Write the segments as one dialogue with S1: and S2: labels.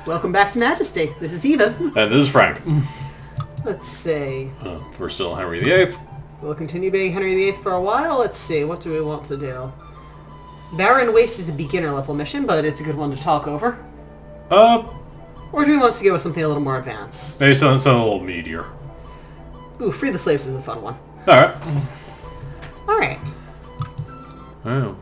S1: Welcome back to Majesty. This is Eva.
S2: And this is Frank.
S1: Let's see.
S2: We're still Henry VIII.
S1: We'll continue being Henry VIII for a while. Let's see. What do we want to do? Barren Waste is the beginner level mission, but it's a good one to talk over.
S2: Or
S1: do we want to go with something a little more advanced?
S2: Maybe something a little meatier.
S1: Ooh, Free the Slaves is a fun one.
S2: Alright.
S1: Alright.
S2: Oh.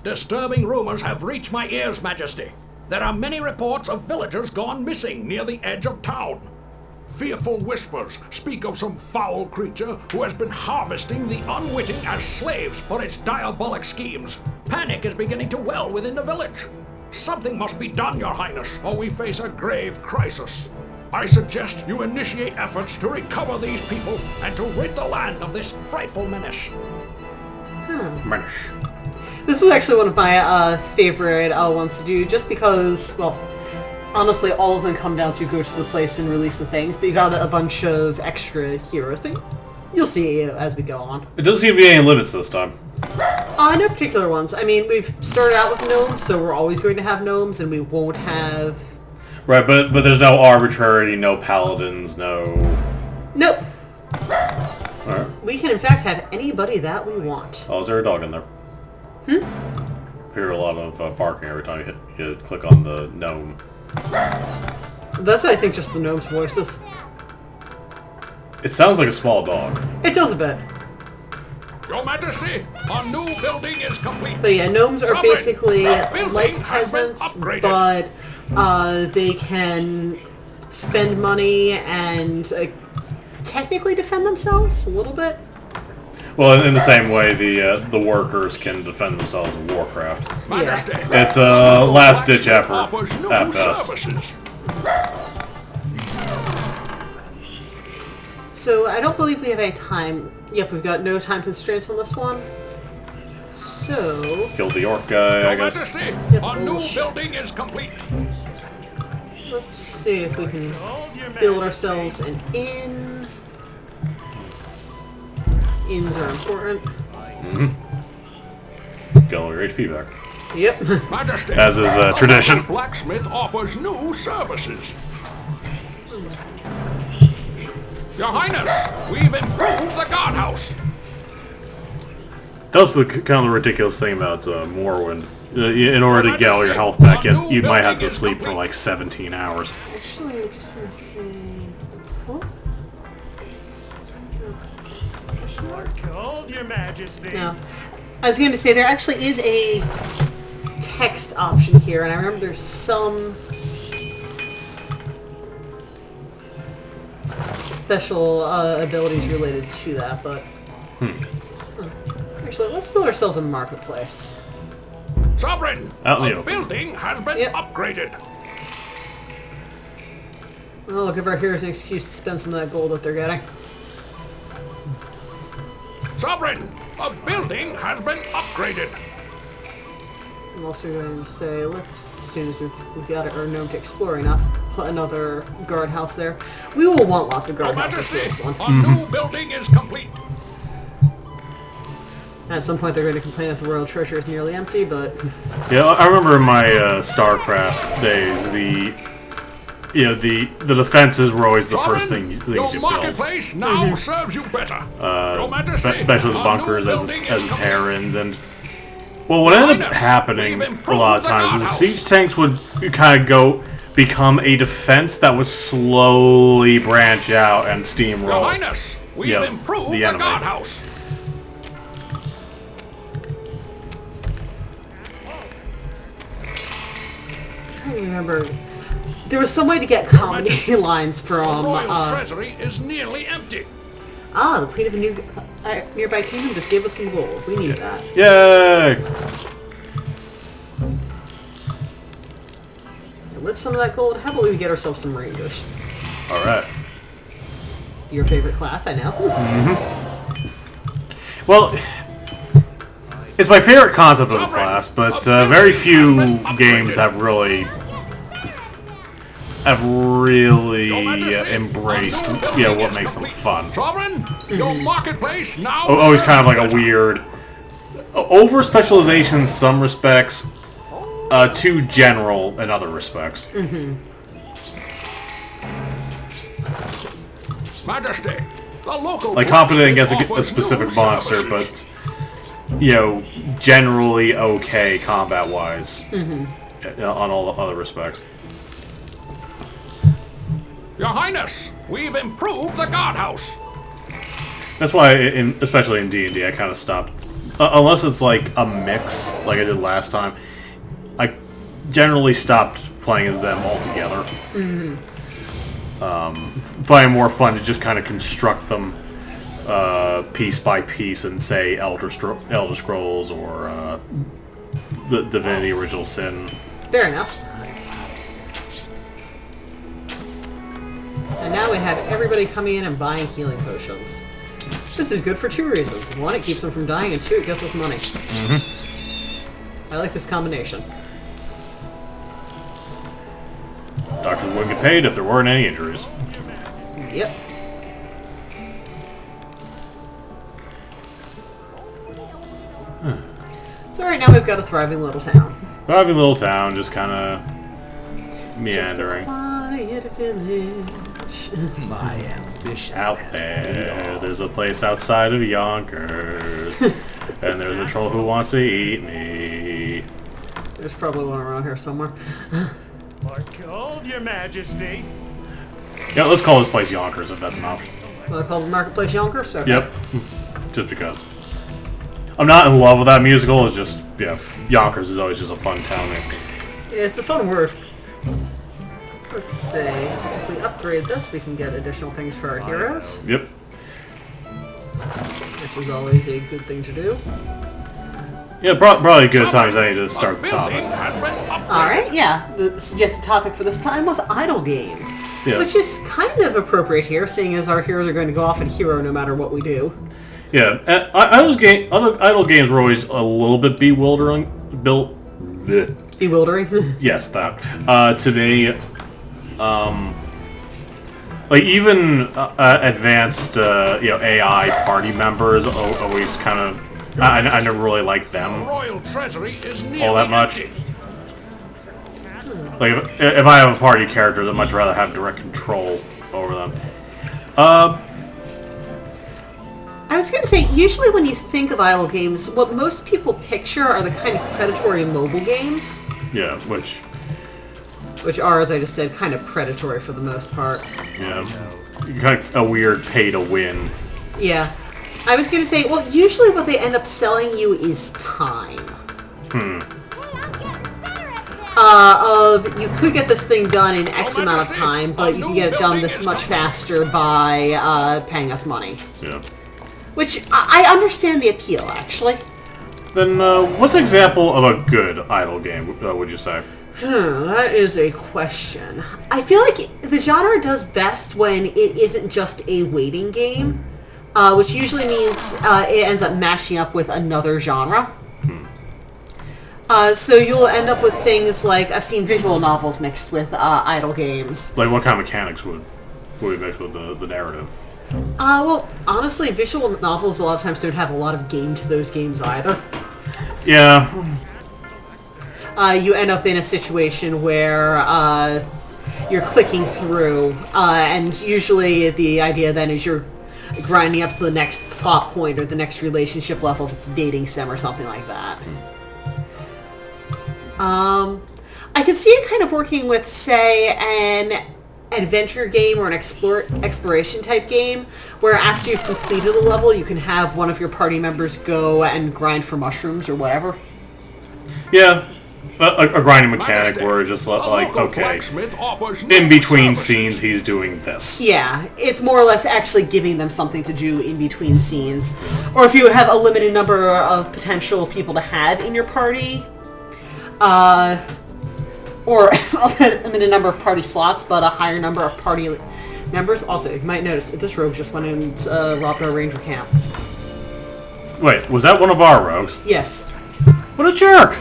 S3: Disturbing rumors have reached my ears, Majesty. There are many reports of villagers gone missing near the edge of town. Fearful whispers speak of some foul creature who has been harvesting the unwitting as slaves for its diabolic schemes. Panic is beginning to well within the village. Something must be done, Your Highness, or we face a grave crisis. I suggest you initiate efforts to recover these people and to rid the land of this frightful menace.
S2: Menace.
S1: This was actually one of my favorite ones to do, just because, well, honestly, all of them come down to go to the place and release the things, but you got a bunch of extra heroes. But you'll see as we go on.
S2: It doesn't seem to be any limits this time.
S1: No particular ones. I mean, we've started out with gnomes, so we're always going to have gnomes, and we won't have...
S2: Right, but there's no arbitrary, no paladins, no...
S1: Nope.
S2: Alright.
S1: We can, in fact, have anybody that we want.
S2: Oh, is there a dog in there? I hear a lot of barking every time you click on the gnome.
S1: That's, I think, just the gnome's voices.
S2: It sounds like a small dog.
S1: It does a bit.
S3: Your Majesty, our new building is complete.
S1: But yeah, gnomes are
S3: Sovereign,
S1: basically
S3: our building
S1: like
S3: has been
S1: peasants,
S3: upgraded.
S1: but they can spend money and technically defend themselves a little bit.
S2: Well, in the same way, the workers can defend themselves in Warcraft.
S3: Majesty,
S2: It's a last-ditch effort
S3: offers new
S2: at best.
S3: services.
S1: So I don't believe we have any time. Yep, we've got no time constraints on this one. So...
S2: Killed the orc guy, I
S3: Your
S2: guess.
S3: Majesty, our new building is complete.
S1: let's see if we can build ourselves an inn. Inns are important.
S2: Get all your HP back.
S1: Yep.
S3: Majesty,
S2: As is tradition.
S3: our blacksmith offers new services. Your Highness, we've improved the guardhouse.
S2: That's the kind of ridiculous thing about Morrowind. In order to get all your health back, you might have to sleep for like 17 hours.
S1: Actually, I just want to see... Oh?
S4: Cold, Your Majesty.
S1: No. I was going to say, there actually is a text option here, and I remember there's some special abilities related to that, but... Actually, let's build ourselves a marketplace.
S3: Sovereign,
S2: Out in the
S3: the
S2: open.
S3: building has been
S1: Yep.
S3: upgraded.
S1: Well, look, give our heroes an excuse to spend some of that gold that they're getting.
S3: Sovereign, a building has been upgraded.
S1: I'm also going to say, let's, as soon as we've got our gnome to explore enough, put another guardhouse there. We will want lots of
S3: Your
S1: guardhouses for this
S3: Majesty,
S1: one.
S3: our new building is complete.
S1: At some point they're going to complain that the royal treasure is nearly empty, but...
S2: Yeah, I remember in my StarCraft days, the defenses were always the first
S3: Sovereign,
S2: things
S3: your
S2: you built.
S3: marketplace now serves you better. Your Majesty,
S2: Especially the
S3: our
S2: bunkers
S3: new
S2: as
S3: building
S2: the
S3: is complete.
S2: Terrans, and well, what ended up
S3: Highness,
S2: happening
S3: we've
S2: a
S3: improved
S2: lot of
S3: the
S2: times is the
S3: guardhouse.
S2: siege tanks would kind of become a defense that would slowly branch out and
S3: Your
S2: steamroll.
S3: Highness, we've
S2: Yeah,
S3: improved
S2: the
S3: the
S2: enemy.
S3: guardhouse.
S1: I don't remember. There was some way to get comedy
S3: Majesty,
S1: lines
S3: The
S1: from,
S3: royal treasury is nearly empty.
S1: the queen of a new nearby kingdom just gave us some gold. We need that.
S2: Yay!
S1: And with some of that gold, how about we get ourselves some rangers?
S2: All right.
S1: Your favorite class, I know.
S2: Well, it's my favorite concept of the class, but very few games have really embraced, what makes them fun.
S3: Sovereign, your marketplace now
S2: Always kind of like a
S3: serves you better.
S2: weird over specialization in some respects, too general in other respects.
S3: Majesty, the local
S2: Like competent against a
S3: offers
S2: specific
S3: new
S2: monster,
S3: services.
S2: but generally okay combat-wise on all the other respects.
S3: Your Highness, we've improved the guardhouse.
S2: That's why, especially in D&D, I kind of stopped. Unless it's like a mix, like I did last time, I generally stopped playing as them altogether. Find more fun to just kind of construct them piece by piece and say Elder Scrolls or the Divinity Original Sin.
S1: Fair enough. And now we have everybody coming in and buying healing potions. This is good for two reasons. One, it keeps them from dying, and two, it gets us money. I like this combination.
S2: Doctors wouldn't get paid if there weren't any injuries.
S1: Yep. So right now we've got a thriving little town.
S2: Thriving little town, just kind of meandering.
S1: Just a quiet village.
S4: My ambition
S2: Out there, there's a place outside of Yonkers, and there's a troll who wants to eat me.
S1: There's probably one around here somewhere.
S4: More gold, Your Majesty.
S2: Yeah, let's call this place Yonkers if that's enough.
S1: Well, they call the marketplace Yonkers? Okay.
S2: Yep, just because. I'm not in love with that musical, it's just, yeah, Yonkers is always just a fun town name.
S1: It's a fun word. Let's see. If we upgrade this, we can get additional things for our heroes,
S2: Yep.
S1: which is always a good thing to do.
S2: Yeah, probably good times I need to start the topic.
S1: Alright, yeah. The suggested topic for this time was idle games.
S2: Yeah.
S1: Which is kind of appropriate here, seeing as our heroes are going to go off and hero no matter what we do.
S2: Yeah, idle games were always a little bit bewildering.
S1: Bewildering?
S2: Yes, that. To me, like even advanced, AI party members always kind of. I never really liked them
S3: Royal treasury is
S2: all that much. Like if I have a party character, I'd much rather have direct control over them.
S1: I was going to say, usually when you think of idle games, what most people picture are the kind of predatory mobile games.
S2: Yeah, which
S1: Which are, as I just said, kind of predatory for the most part.
S2: yeah, kind of a weird pay to win.
S1: Yeah. I was going to say, well, usually what they end up selling you is time. You could get this thing done in X amount of time, but you can get it done this much faster by paying us money.
S2: Yeah.
S1: Which, I understand the appeal, actually.
S2: Then what's an example of a good idle game, would you say?
S1: That is a question. I feel like the genre does best when it isn't just a waiting game, which usually means it ends up mashing up with another genre. So you'll end up with things like, I've seen visual novels mixed with idle games.
S2: Like what kind of mechanics would we mix with the narrative?
S1: Well, honestly, visual novels a lot of times don't have a lot of game to those games either.
S2: Yeah.
S1: You end up in a situation where you're clicking through, and usually the idea then is you're grinding up to the next plot point or the next relationship level if it's a dating sim or something like that. I could see it kind of working with, say, an adventure game or an exploration type game, where after you've completed a level, you can have one of your party members go and grind for mushrooms or whatever.
S2: Yeah. A grinding mechanic where it's just like, okay, in between scenes he's doing this.
S1: Yeah, it's more or less actually giving them something to do in between scenes. Or if you have a limited number of potential people to have in your party, or a limited number of party slots, but a higher number of party members. Also, you might notice that this rogue just went and robbed our ranger camp.
S2: Wait, was that one of our rogues?
S1: Yes.
S2: What a jerk!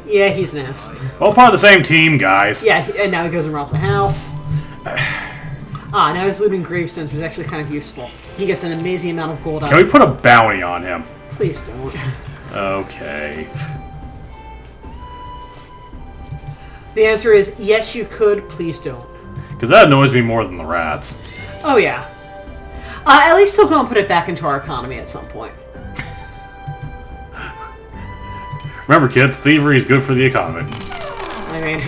S1: Yeah, he's an ass.
S2: All part of the same team, guys.
S1: Yeah, and now he goes and robs a house. Now he's looting gravestones, which is actually kind of useful. He gets an amazing amount of gold out
S2: Can we put a bounty on him?
S1: Please don't.
S2: Okay.
S1: The answer is yes, you could. Please don't.
S2: Because that annoys me more than the rats.
S1: Oh yeah. At least they'll go and put it back into our economy at some point.
S2: Remember, kids, thievery is good for the economy.
S1: I mean,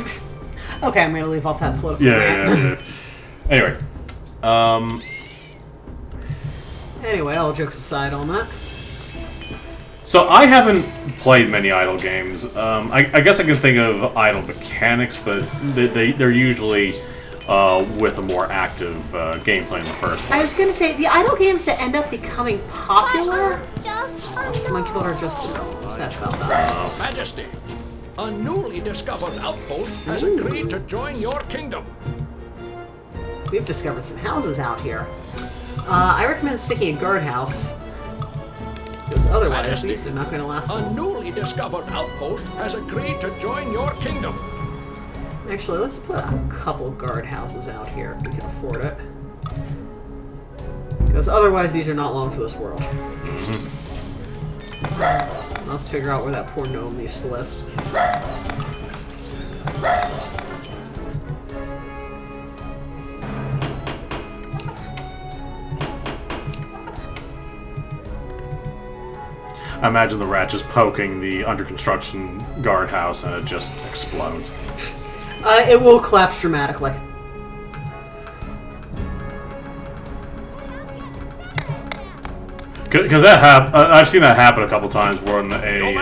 S1: okay, I'm gonna leave off that political.
S2: Yeah. Anyway,
S1: Anyway, all jokes aside on that.
S2: so I haven't played many idle games. I guess I can think of idle mechanics, but they're usually with a more active gameplay in the first place.
S1: I was gonna say the idle games that end up becoming popular. Monkey Builder just what's that about that?
S3: Majesty, a newly discovered outpost has agreed to join your kingdom.
S1: We've discovered some houses out here. I recommend sticking a guardhouse. Because otherwise,
S3: Majesty,
S1: these are not going to last
S3: a
S1: long.
S3: newly discovered outpost has agreed to join your kingdom.
S1: Actually, let's put a couple guardhouses out here if we can afford it. Because otherwise, these are not long for this world. Let's figure out where that poor gnome used to live.
S2: I imagine the rat just poking the under construction guardhouse and it just explodes.
S1: It will collapse dramatically.
S2: Because I've seen that happen a couple times where a
S3: new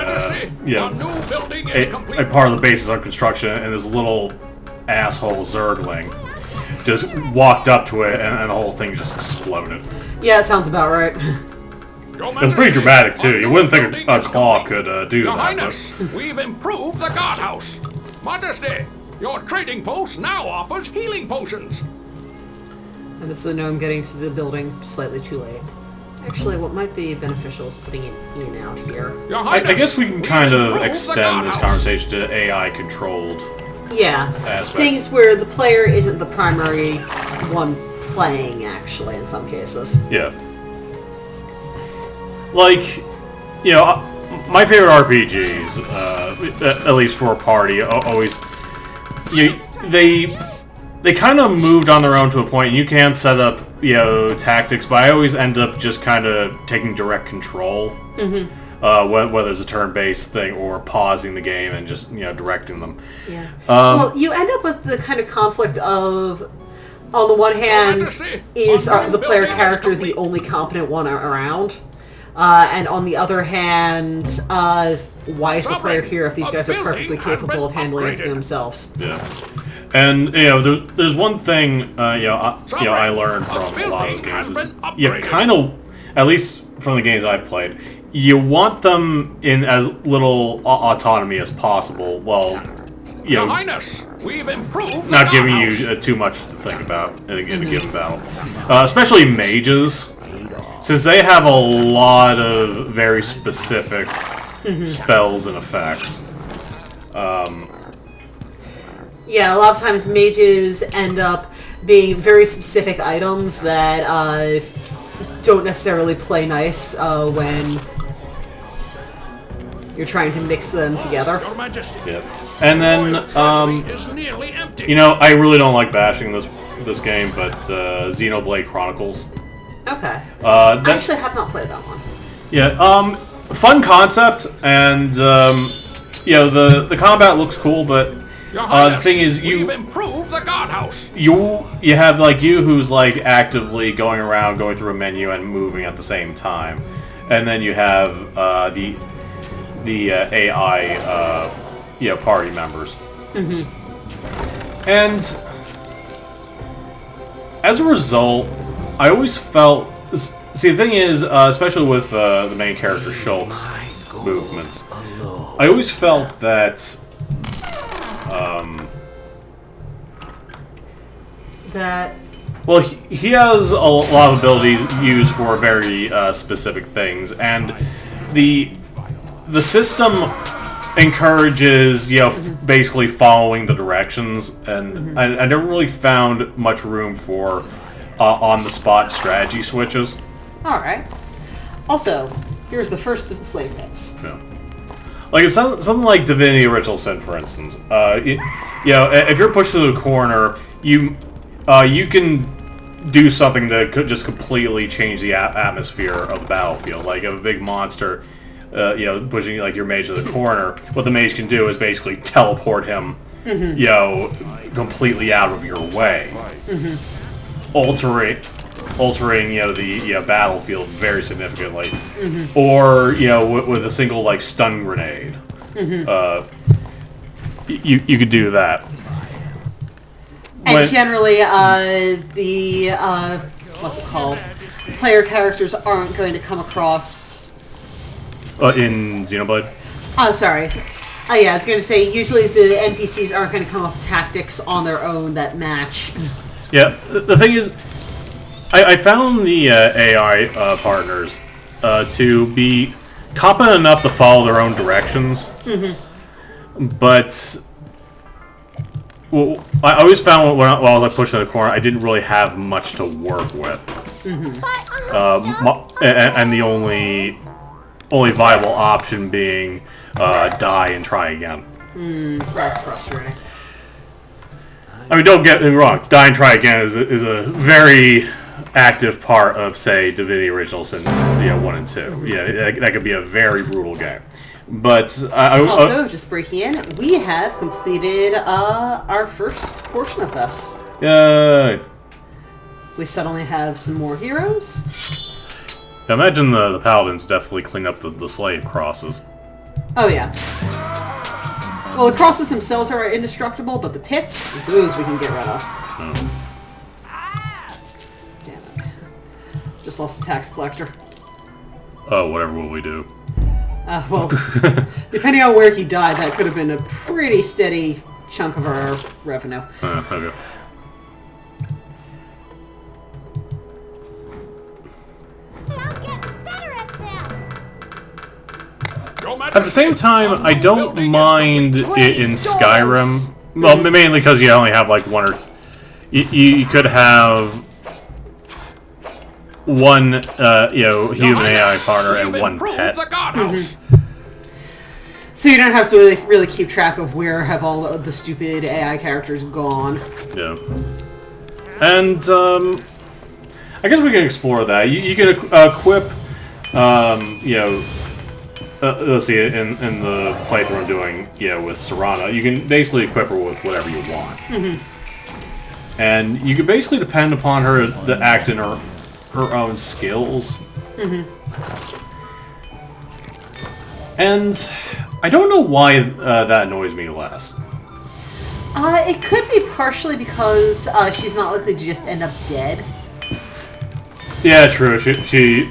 S3: building is complete.
S2: a part of the base is under construction and this little asshole Zergling just walked up to it and the whole thing just exploded.
S1: Yeah, it sounds about right.
S2: It's pretty dramatic too. You wouldn't think a claw could do
S3: Your
S2: that.
S3: Highness, we've improved the guardhouse. Majesty, your trading post now offers healing potions.
S1: And this is a gnome getting to the building slightly too late. Actually, what might be beneficial is putting it in out here.
S3: Your
S2: I
S3: Highness,
S2: guess we can
S3: we've
S2: kind of
S3: improved the
S2: extend this
S3: guardhouse.
S2: conversation to AI-controlled
S1: Yeah,
S2: aspect.
S1: things where the player isn't the primary one playing, actually, in some cases.
S2: Yeah. Like, you know, my favorite RPGs, at least for a party, always, they kind of moved on their own to a point. You can set up, tactics, but I always end up just kind of taking direct control. Whether it's a turn-based thing or pausing the game and just, directing them.
S1: Yeah. Well, you end up with the kind of conflict of, on the one hand,
S3: Majesty,
S1: is
S3: our new
S1: the player
S3: building is
S1: character the
S3: complete.
S1: only competent one around? And on the other hand, why is the player here if these guys are perfectly capable of handling it themselves?
S2: Yeah. And, there's one thing, I learned from a lot of those games is you kind of, at least from the games I've played, you want them in as little autonomy as possible while,
S3: Your Highness, we've improved
S2: not
S3: the
S2: giving
S3: guardhouse.
S2: you too much to think about in a given battle. Especially mages, since they have a lot of very specific spells and effects.
S1: Yeah, a lot of times mages end up being very specific items that don't necessarily play nice when you're trying to mix them together.
S3: Your Majesty,
S2: Yep. And then,
S3: royal treasury is nearly empty.
S2: I really don't like bashing this game, but Xenoblade Chronicles.
S1: Okay.
S2: That,
S1: I actually have not played that one.
S2: Yeah, fun concept, and the combat looks cool, but
S3: Your
S2: the
S3: Highness,
S2: thing is,
S3: we've improved the guardhouse.
S2: you have you who's actively going around, going through a menu and moving at the same time, and then you have the AI party members, and as a result, I always felt. See, the thing is, especially with the main character Shulk's movements, I always felt that well, he has a lot of abilities used for very specific things, and the system encourages basically following the directions, and I never really found much room for on-the-spot strategy switches.
S1: Alright. Also, here's the first of the slave pits.
S2: Yeah. Like it's something like Divinity Original Sin, for instance. You know, if you're pushed to the corner, you can do something that could just completely change the atmosphere of the battlefield. Like if a big monster, you know, pushing like your mage to the corner, what the mage can do is basically teleport him, you know, completely out of your way, altering you know the battlefield very significantly, or you know with a single like stun grenade, you could do that.
S1: And generally, the what's it called? Player characters aren't going to come across.
S2: In Xenoblade.
S1: Oh, sorry. Oh yeah, I was going to say usually the NPCs aren't going to come up with tactics on their own that match.
S2: Yeah, the thing is, I found the AI partners to be competent enough to follow their own directions, but well, I always found while I was pushing the corner, I didn't really have much to work with, and the only viable option being die and try again.
S1: That's frustrating.
S2: I mean, don't get me wrong. Die and try again is a very active part of, say, Divinity Original Sin, 1 and 2. Yeah, that could be a very brutal game. But
S1: also, just breaking in, we have completed our first portion of this. We suddenly have some more heroes.
S2: I imagine the paladins definitely clean up the slave crosses.
S1: Oh yeah. Well, the crosses themselves are indestructible, but the pits, those we can get rid of. Damn it. Just lost the tax collector.
S2: Oh, whatever will we do?
S1: Well, depending on where he died, that could have been a pretty steady chunk of our revenue.
S2: Okay. At the same time, I don't mind it in Skyrim. Well, mainly because you only have like one or... You could have one, human AI partner and one pet.
S1: So you don't have to really keep track of where have all of the stupid AI characters gone.
S2: Yeah. And, I guess we can explore that. You can equip, let's see, in the playthrough I'm doing, with Serana, you can basically equip her with whatever you want. And you can basically depend upon her to act in her own skills. And I don't know why that annoys me less.
S1: It could be partially because she's not likely to just end up dead.
S2: Yeah, true.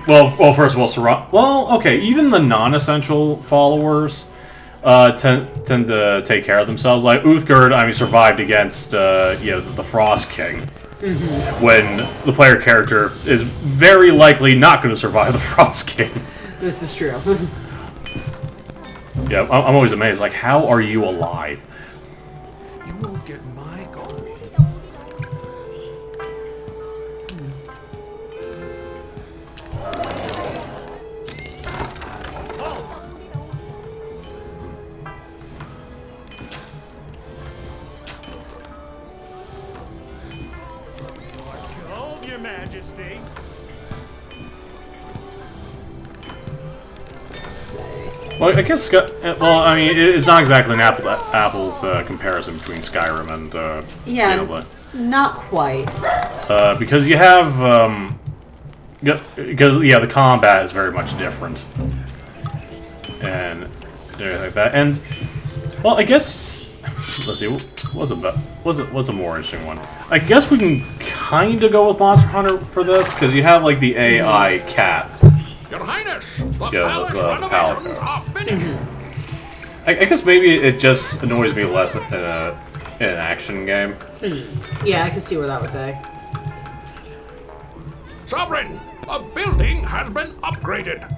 S2: Well, first of all, Serana... Well, okay, even the non-essential followers tend to take care of themselves. Like, Uthgerd, survived against, the Frost King. When the player character is very likely not going to survive the Frost King.
S1: This is true.
S2: Yeah, I'm always amazed. Like, how are you alive?
S3: You won't get my gold.
S4: Gold, Your Majesty.
S2: Well, I guess... it's not exactly an apples comparison between Skyrim and...
S1: not quite.
S2: Because you have... the combat is very much different. And everything like that. And, well, I guess... Let's see, what's a more interesting one? I guess we can kind of go with Monster Hunter for this, because you have, like, the AI cat.
S3: Your Highness, the
S2: Yeah,
S3: palace renovations are finished.
S2: I guess maybe it just annoys me less in an action game.
S1: Yeah, I can see where that would be.
S3: Sovereign, a building has been upgraded.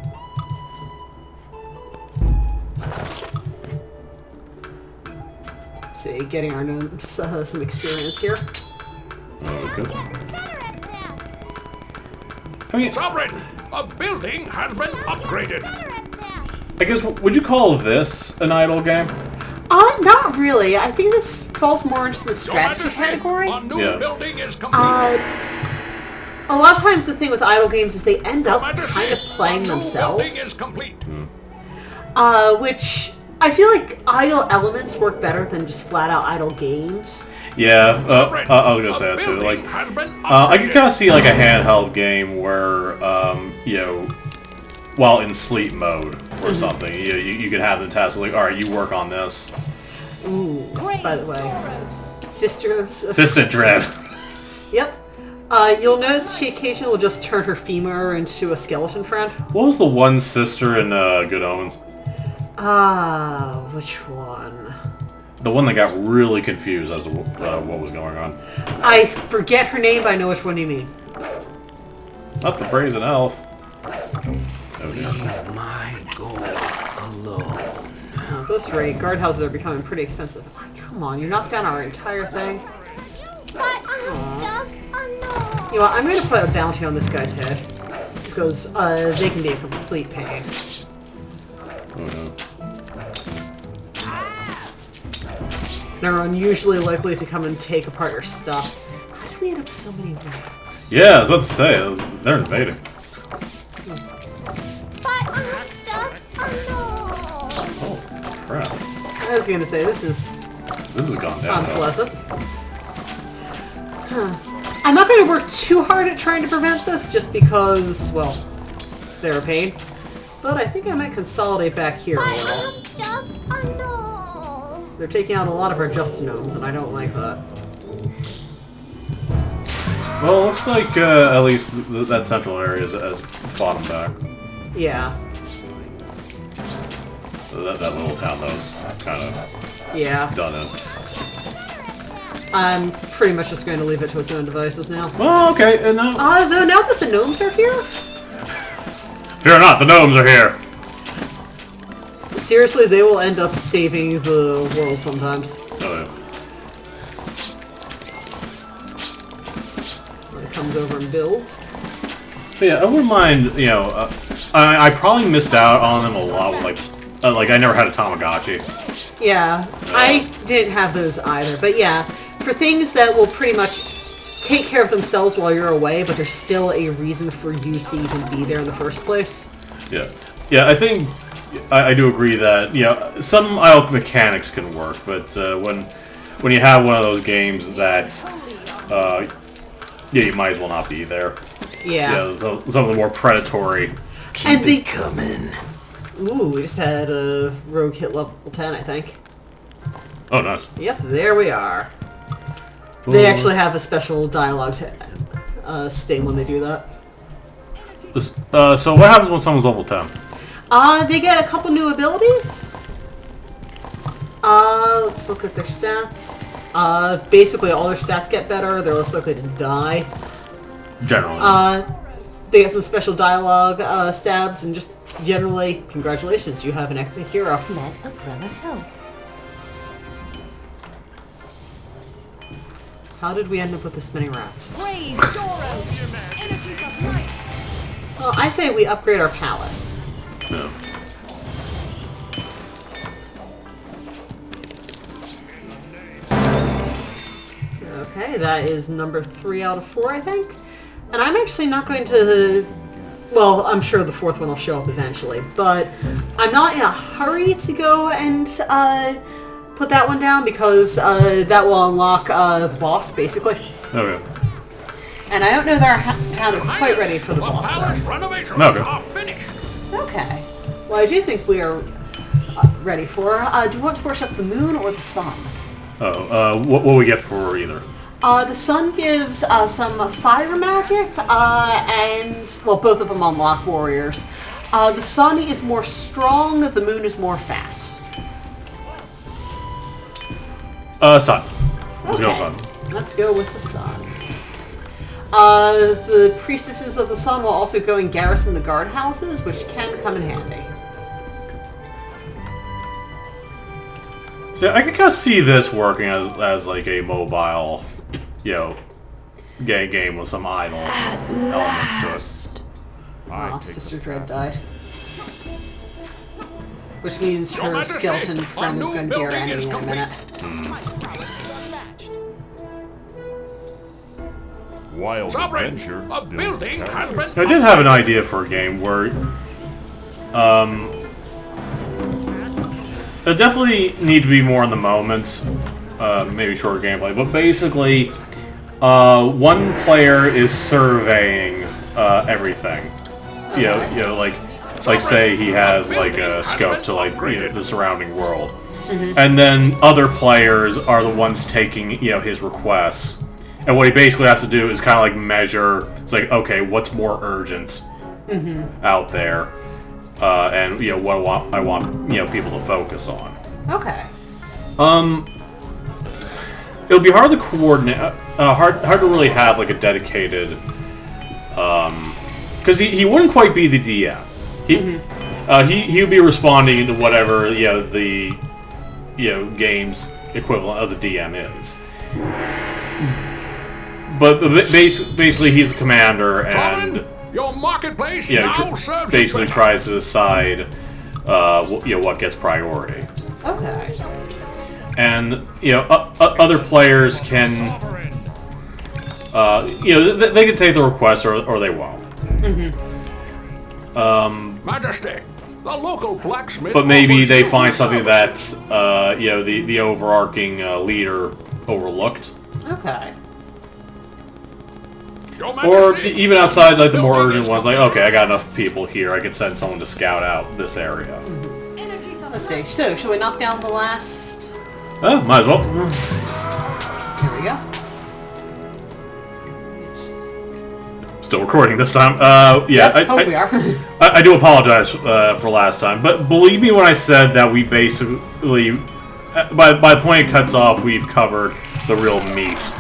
S1: Let's see, getting our some experience here.
S2: Good.
S3: Sovereign, a building has been upgraded.
S2: I guess, would you call this an idle game?
S1: Not really. I think this falls more into the strategy category.
S3: A new
S2: Yeah.
S3: building is complete.
S1: A lot of times the thing with idle games is they end up
S3: Majesty,
S1: kind of playing
S3: a new
S1: themselves.
S3: building is complete.
S1: Which I feel like idle elements work better than just flat out idle games.
S2: Yeah, I was gonna say that too. Like, I can kind of see like a handheld game where, you know, while in sleep mode or something, you could have the task like, all right, you work on this.
S1: Ooh, by the way,
S2: Sister Dread.
S1: Yep. You'll notice she occasionally will just turn her femur into a skeleton friend.
S2: What was the one sister in Good Omens?
S1: Which one?
S2: The one that got really confused as to what was going on.
S1: I forget her name, but I know which one you mean.
S2: Not the Brazen Elf. Oh, dear.
S5: Leave my gold alone.
S1: Oh, at this rate, guardhouses are becoming pretty expensive. Oh, come on, you knocked down our entire thing.
S6: But I'm just a gnome.
S1: You know what, I'm going to put a bounty on this guy's head. Because they can be a complete pain.
S2: Oh, no.
S1: They're unusually likely to come and take apart your stuff. How do we end up with so many rats?
S2: Yeah, I was about to say, they're invading.
S6: But I'm just a gnome.
S2: Oh, crap.
S1: I was going to say, this is
S2: This has gone down.
S1: unpleasant. I'm not going to work too hard at trying to prevent this, just because, well, they're a pain. But I think I might consolidate back here a
S6: But
S1: little.
S6: I'm just a gnome.
S1: They're taking out a lot of our just gnomes, and I don't like that.
S2: Well, looks like at least that central area has fought them back.
S1: Yeah.
S2: That little town, though, is kind of
S1: Yeah.
S2: done in.
S1: I'm pretty much just going to leave it to its own devices now.
S2: Well, okay, and now...
S1: Though now that the gnomes are here,
S2: Fear not, the gnomes are here!
S1: seriously, they will end up saving the world sometimes.
S2: Oh, yeah.
S1: When it comes over and builds.
S2: But yeah, I wouldn't mind, you know, I probably missed out on them a lot, like I never had a Tamagotchi.
S1: Yeah, I didn't have those either, but yeah, for things that will pretty much take care of themselves while you're away, but there's still a reason for you to even be there in the first place.
S2: Yeah. Yeah, I think I do agree that, you know, some idle mechanics can work, but when you have one of those games that, yeah, you might as well not be there.
S1: Yeah.
S2: Yeah, some of the more predatory.
S1: And the
S5: Coming.
S1: ooh, we just had a rogue hit level 10, I think.
S2: Oh, nice.
S1: Yep, there we are. They actually have a special dialogue sting when they do that.
S2: So what happens when someone's level 10?
S1: They get a couple new abilities. Let's look at their stats. Basically all their stats get better, they're less likely to die.
S2: Generally.
S1: They get some special dialogue stabs, and just generally, congratulations, you have an epic hero.
S6: Let a brother help.
S1: How did we end up with this many rats?
S6: Praise Doros. Energies of light.
S1: Well, I say we upgrade our palace.
S2: No.
S1: Okay, that is number 3 out of 4, I think. And I'm actually not going to... Well, I'm sure the 4th one will show up eventually, but I'm not in a hurry to go and put that one down because that will unlock the boss, basically.
S2: Okay.
S1: And I don't know that our town is quite ready for the boss,
S3: Palace
S1: though.
S3: renovations
S2: Okay.
S3: are finished.
S1: Okay. Well, I do think we are ready for... do you want to worship the moon or the sun?
S2: Oh, what will we get for either?
S1: The sun gives some fire magic, and, well, both of them unlock warriors. The sun is more strong, the moon is more fast.
S2: Sun. Let's go, Sun.
S1: Let's go with the sun. The priestesses of the sun will also go and garrison the guardhouses, which can come in handy.
S2: So I can kind of see this working as like a mobile, you know, game with some idle elements to it.
S1: Sister Dread died. Which means
S3: Your
S1: her
S3: Majesty,
S1: skeleton
S3: a
S1: friend is
S3: new
S1: going to be her
S3: building
S1: enemy
S3: is
S1: in a minute.
S4: Wild
S3: Sovereign,
S4: adventure
S3: a
S4: builds
S3: building has
S4: character.
S3: been...
S2: I did have an idea for a game where, it definitely need to be more in the moment, maybe shorter gameplay, but basically, one player is surveying everything. You know, like say he has like a scope to like the surrounding world, and then other players are the ones taking his requests. And what he basically has to do is kind of like measure. It's like, okay, what's more urgent out there, and what I want people to focus on.
S1: Okay.
S2: It'll be hard to coordinate. Hard to really have like a dedicated. Because he wouldn't quite be the DM. He would be responding to whatever the game's equivalent of the DM is. But basically, he's the commander, and
S3: your marketplace now serves
S2: basically tries to decide, what gets priority.
S1: Okay.
S2: And other players can, they can take the request or they won't.
S3: Majesty, the local blacksmith.
S2: But maybe they find something that the overarching leader overlooked.
S1: Okay.
S2: Or even outside, like the more urgent ones, like, okay, I got enough people here, I can send someone to scout out this area.
S1: Let's see. So, should we knock down the last?
S2: Oh, might as well.
S1: Here we go.
S2: Still recording this time. Yeah,
S1: Yep, we are.
S2: I do apologize for last time, but believe me when I said that we basically, by the point it cuts off, we've covered the real meat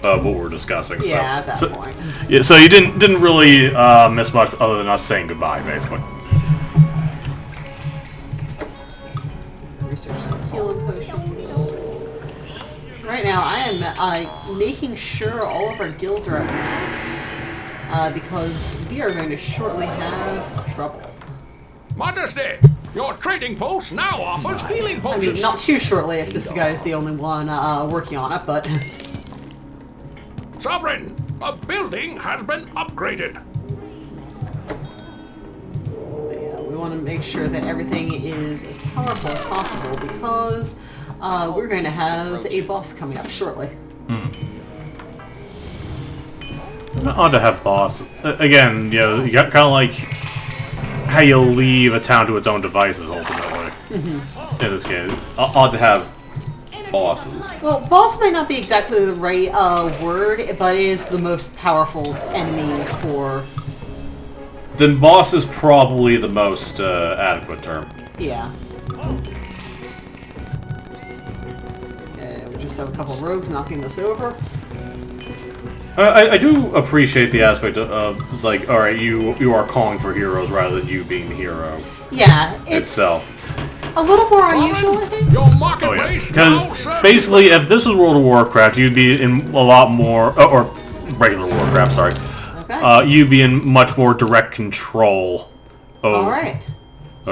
S2: of what we're discussing.
S1: Yeah, at that point.
S2: Yeah, so you didn't really miss much other than us saying goodbye, basically.
S1: Research some healing potions. Right now, I am making sure all of our guilds are at max, because we are going to shortly have trouble.
S3: Majesty, your trading post now offers healing
S1: I
S3: potions.
S1: mean, not too shortly if this guy is the only one working on it, but...
S3: Sovereign, a building has been upgraded.
S1: Yeah, we want to make sure that everything is as powerful as possible because we're going to have a boss coming up shortly.
S2: Odd to have boss. Again, you got kind of like how you leave a town to its own devices, ultimately. In this game, odd to have bosses.
S1: Well, boss might not be exactly the right word, but it is the most powerful enemy for...
S2: Then boss is probably the most adequate term.
S1: Yeah. Okay, we just have a couple rogues knocking this over.
S2: I do appreciate the aspect of it's like, all right, you are calling for heroes rather than you being the hero.
S1: Yeah, it's
S2: itself.
S1: A little more unusual, I think.
S3: Your
S2: Oh
S3: marketplace
S2: yeah, because basically, if this was World of Warcraft, you'd be in a lot more, or regular Warcraft, sorry.
S1: Okay.
S2: You'd be in much more direct control.
S1: All right.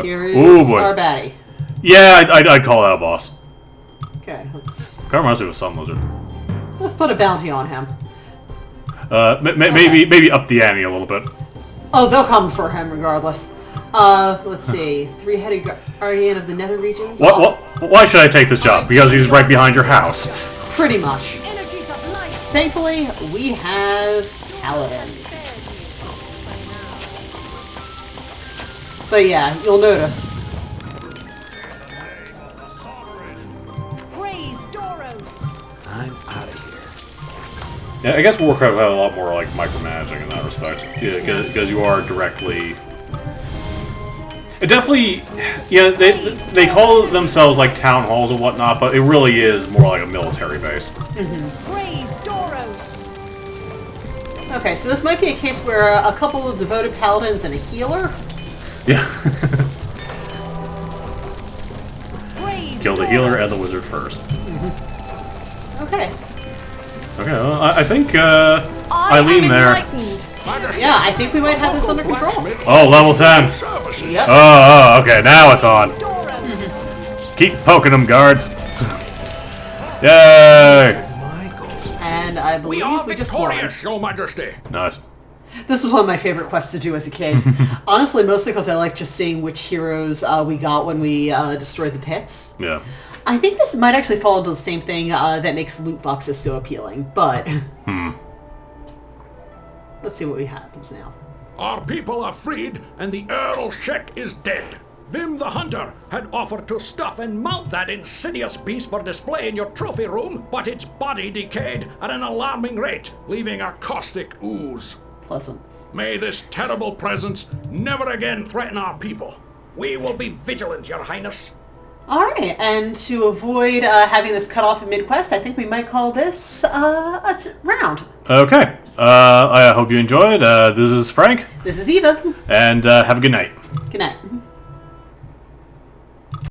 S1: Here is our baddie.
S2: Yeah, I'd call that a boss.
S1: Okay, let's...
S2: Kind of reminds me of a Sun Lizard.
S1: Let's put a bounty on him.
S2: Maybe up the ante a little bit.
S1: Oh, they'll come for him regardless. Let's see. Three-headed guardian of the nether regions.
S2: Why should I take this job? Because he's right behind your house.
S1: Pretty much. Thankfully, we have paladins. But yeah, you'll notice.
S6: Praise Doros.
S5: I'm out of here.
S2: Yeah, I guess Warcraft had a lot more like micromanaging in that respect. Yeah, because you are directly. It definitely, yeah, they call themselves like town halls and whatnot, but it really is more like a military base.
S6: Praise Doros.
S1: Okay, so this might be a case where a couple of devoted paladins and a healer.
S2: Yeah.
S6: Praise
S2: Kill the healer and the wizard first.
S1: Okay.
S2: Okay, well, I think Eileen there
S3: Majesty,
S1: Yeah, I think we might have this under control.
S2: Oh, level 10.
S3: Services.
S1: Yep.
S2: Okay, now it's on. Keep poking them, guards. Yay!
S5: My goal.
S1: And I
S3: We
S1: believe
S3: are
S1: we just won.
S3: victorious, Your Majesty.
S2: Nice.
S1: This was one of my favorite quests to do as a kid. Honestly, mostly because I like just seeing which heroes we got when we destroyed the pits.
S2: Yeah.
S1: I think this might actually fall into the same thing that makes loot boxes so appealing, but... Let's see what happens now.
S3: Our people are freed, and the Earl Shek is dead. Vim the Hunter had offered to stuff and mount that insidious beast for display in your trophy room, but its body decayed at an alarming rate, leaving a caustic ooze.
S1: Pleasant.
S3: May this terrible presence never again threaten our people. We will be vigilant, Your Highness.
S1: Alright, and to avoid having this cut off in mid-quest, I think we might call this a round.
S2: Okay. I hope you enjoyed. This is Frank.
S1: This is Eva.
S2: And have a good night.
S1: Good night.